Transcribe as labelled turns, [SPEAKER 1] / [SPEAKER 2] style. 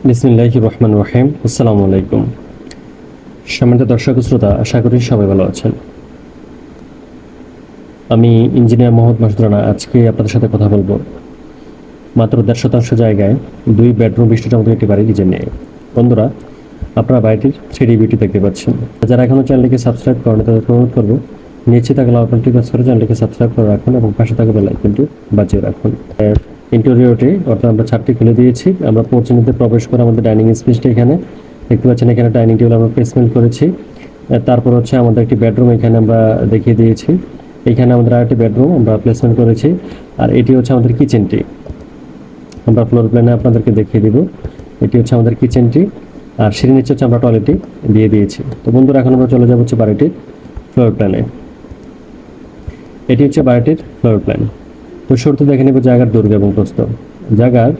[SPEAKER 1] বিসমিল্লাহির রহমানির রহিম। আসসালামু আলাইকুম। সম্মানিত দর্শক শ্রোতা, আশা করি সবাই ভালো আছেন। আমি ইঞ্জিনিয়ার মোহাম্মদ মাসুদ রানা। আজকে আপনাদের সাথে কথা বলবো মাত্র 1.5 শতাংশ জায়গায় 2 বেডরুম বিশিষ্ট আমাদের একটি বাড়ি ডিজাইন নিয়ে। বন্ধুরা, আপনারা বাড়িটির 3D বিউটি দেখতে পাচ্ছেন। যারা এখনও চ্যানেলটিকে সাবস্ক্রাইব করেন তাদেরকে অনুরোধ করবো নিচে থাকা লাল বাটনটি প্রেস করে চ্যানেলটিকে সাবস্ক্রাইব করে রাখুন এবং পাশে থাকা বেল আইকনটি বাজিয়ে রাখুন। ইন্টেরিয়রটি অর্থাৎ আমরা ছাদটি খুলে দিয়েছি। আমরা পশ্চিমে প্রবেশ করে আমাদের ডাইনিং স্পেসটি এখানে দেখতে পাচ্ছেন। এখানে ডাইনিং টেবিল আমরা প্লেসমেন্ট করেছি। তারপর হচ্ছে আমাদের একটি বেডরুম এখানে আমরা দেখিয়ে দিয়েছি। এখানে আমাদের আরেকটি বেডরুম আমরা প্লেসমেন্ট করেছি। আর এটি হচ্ছে আমাদের কিচেনটি। আমরা ফ্লোর প্ল্যানে আপনাদেরকে দেখিয়ে দিব। এটি হচ্ছে আমাদের কিচেনটি, আর সিঁড়ির নিচে হচ্ছে আমরা টয়লেটটি দিয়ে দিয়েছি। তো বন্ধুরা, এখন আমরা চলে যাব হচ্ছে বাড়িটির ফ্লোর প্ল্যানে। এটি হচ্ছে বাড়িটির ফ্লোর প্ল্যান। তো শুরুতে দেখে নেব জায়গার দৈর্ঘ্য এবং প্রস্থ। জায়গার